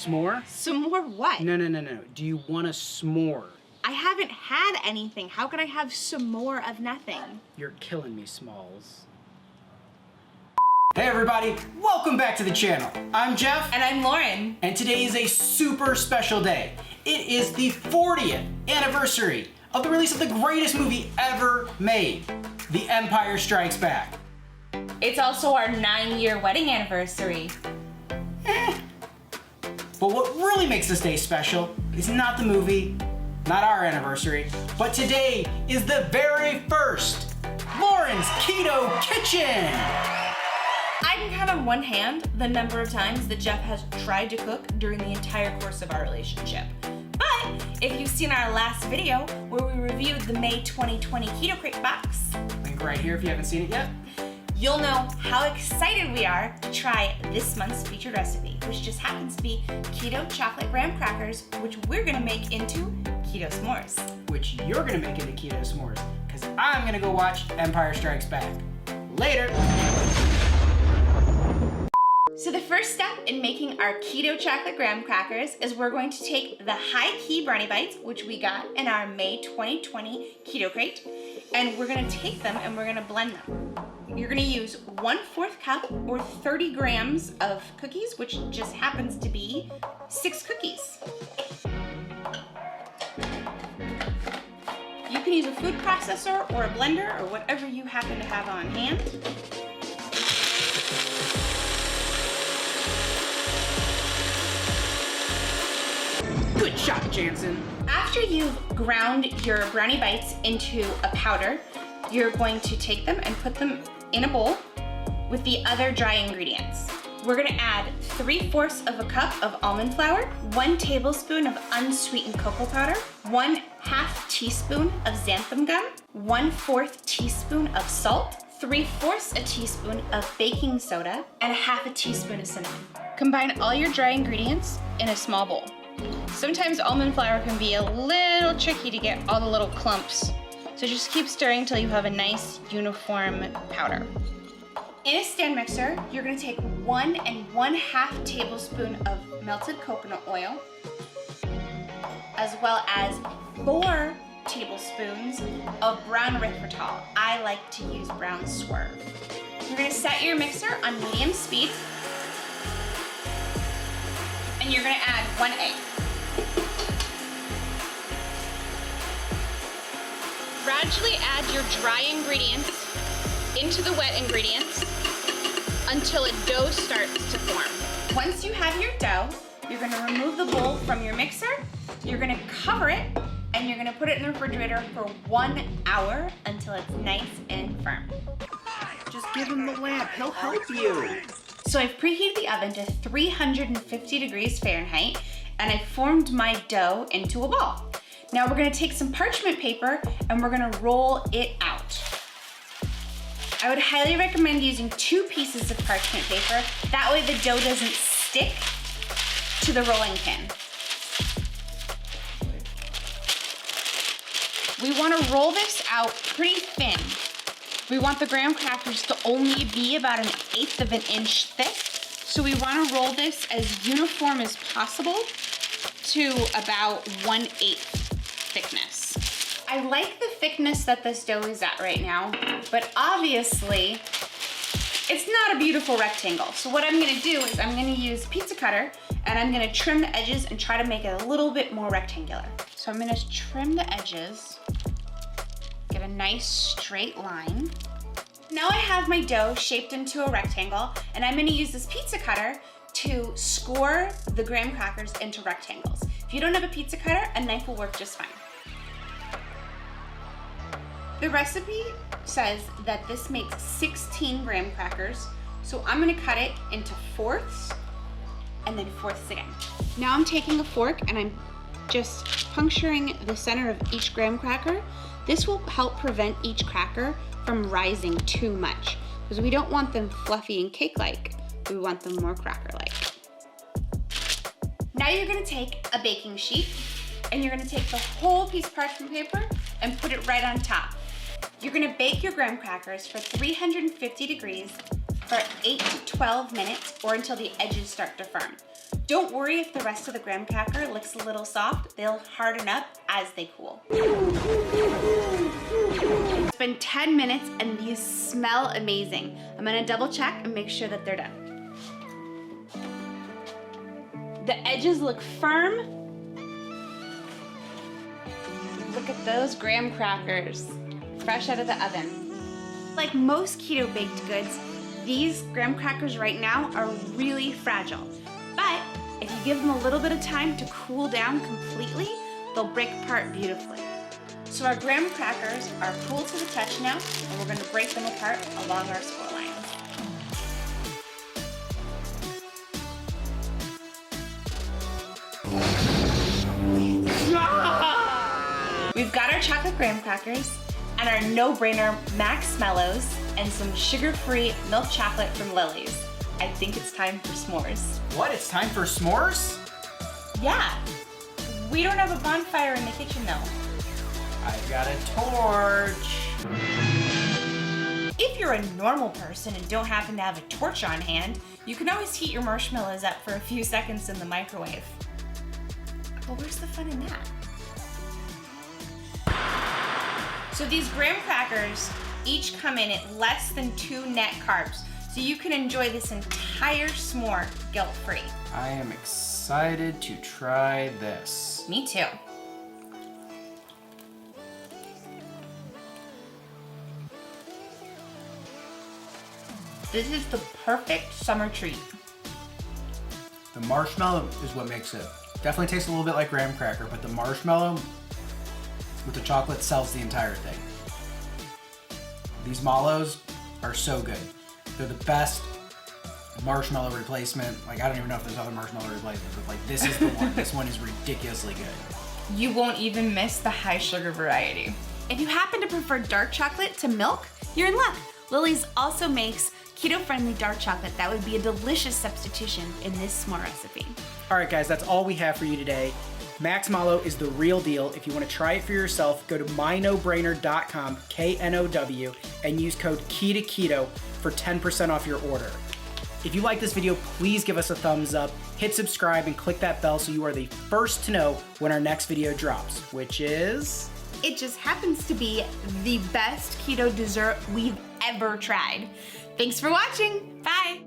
s'more? S'more what? No. Do you want a s'more? I haven't had anything. How could I have some more of nothing? You're killing me, Smalls. Hey everybody, welcome back to the channel. I'm Jeff. And I'm Lauren. And today is a super special day. It is the 40th anniversary of the release of the greatest movie ever made, The Empire Strikes Back. It's also our 9-year wedding anniversary. But what really makes this day special is not the movie, not our anniversary, but today is the very first Lauren's Keto Kitchen. I can count on one hand the number of times that Jeff has tried to cook during the entire course of our relationship. But if you've seen our last video where we reviewed the May 2020 Keto Krate box, Link right here if you haven't seen it yet. you'll know how excited we are to try this month's featured recipe, which just happens to be keto chocolate graham crackers, which we're gonna make into keto s'mores. Which you're gonna make into keto s'mores, because I'm gonna go watch Empire Strikes Back. Later. So the first step in making our keto chocolate graham crackers is we're going to take the high key Brownie Bites, which we got in our May 2020 Keto Krate, and we're gonna take them and we're gonna blend them. You're gonna use 1/4 cup or 30 grams of cookies, which just happens to be 6 cookies. You can use a food processor or a blender or whatever you happen to have on hand. Good shot, Jansen. After you've ground your Brownie Bites into a powder, you're going to take them and put them in a bowl with the other dry ingredients. We're gonna add 3/4 of a cup of almond flour, 1 tablespoon of unsweetened cocoa powder, 1/2 teaspoon of xanthan gum, 1/4 teaspoon of salt, 3/4 a teaspoon of baking soda, and 1/2 teaspoon of cinnamon. Combine all your dry ingredients in a small bowl. Sometimes almond flour can be a little tricky to get all the little clumps, so just keep stirring until you have a nice uniform powder. In a stand mixer, you're gonna take 1 1/2 tablespoon of melted coconut oil, as well as 4 tablespoons of brown erythritol. I like to use brown swerve. You're gonna set your mixer on medium speed, and you're gonna add 1 egg. Gradually add your dry ingredients into the wet ingredients until a dough starts to form. Once you have your dough, you're gonna remove the bowl from your mixer, you're gonna cover it, and you're gonna put it in the refrigerator for 1 hour until it's nice and firm. Just give him the lamp, he'll help you. So I've preheated the oven to 350 degrees Fahrenheit, and I formed my dough into a ball. Now we're gonna take some parchment paper and we're gonna roll it out. I would highly recommend using 2 pieces of parchment paper. That way the dough doesn't stick to the rolling pin. We wanna roll this out pretty thin. We want the graham crackers to only be about 1/8 of an inch thick. So we wanna roll this as uniform as possible to about 1/8 thickness. I like the thickness that this dough is at right now, but obviously it's not a beautiful rectangle. So what I'm gonna do is I'm gonna use a pizza cutter and I'm gonna trim the edges and try to make it a little bit more rectangular. So I'm gonna trim the edges, get a nice straight line. Now I have my dough shaped into a rectangle, and I'm gonna use this pizza cutter to score the graham crackers into rectangles. If you don't have a pizza cutter, a knife will work just fine. The recipe says that this makes 16 graham crackers, so I'm gonna cut it into 4ths and then 4ths again. Now I'm taking a fork and I'm just puncturing the center of each graham cracker. This will help prevent each cracker from rising too much, because we don't want them fluffy and cake-like. We want them more cracker-like. Now you're gonna take a baking sheet and you're gonna take the whole piece of parchment paper and put it right on top. You're gonna bake your graham crackers for 350 degrees for 8 to 12 minutes or until the edges start to firm. Don't worry if the rest of the graham cracker looks a little soft. They'll harden up as they cool. It's been 10 minutes and these smell amazing. I'm gonna double check and make sure that they're done. The edges look firm. Look at those graham crackers, fresh out of the oven. Like most keto baked goods, these graham crackers right now are really fragile. But if you give them a little bit of time to cool down completely, they'll break apart beautifully. So our graham crackers are cool to the touch now, and we're going to break them apart along our score lines. We've got our chocolate graham crackers and our no-brainer Max Mellows and some sugar-free milk chocolate from Lily's. I think it's time for s'mores. What? It's time for s'mores? Yeah. We don't have a bonfire in the kitchen though. I've got a torch. If you're a normal person and don't happen to have a torch on hand, you can always heat your marshmallows up for a few seconds in the microwave. But where's the fun in that? So these graham crackers each come in at less than 2 net carbs. So you can enjoy this entire s'more guilt-free. I am excited to try this. Me too. This is the perfect summer treat. The marshmallow is what makes it. Definitely tastes a little bit like graham cracker, but the marshmallow with the chocolate sells the entire thing. These mallows are so good. They're the best marshmallow replacement. Like, I don't even know if there's other marshmallow replacements, but like, this is the one. This one is ridiculously good. You won't even miss the high sugar variety. If you happen to prefer dark chocolate to milk, you're in luck. Lily's also makes keto-friendly dark chocolate that would be a delicious substitution in this s'more recipe. All right, guys, that's all we have for you today. Max Mallow is the real deal. If you want to try it for yourself, go to mynobrainer.com, K-N-O-W, and use code KETO for 10% off your order. If you like this video, please give us a thumbs up, hit subscribe, and click that bell so you are the first to know when our next video drops, which is... It just happens to be the best keto dessert we've ever tried. Thanks for watching. Bye.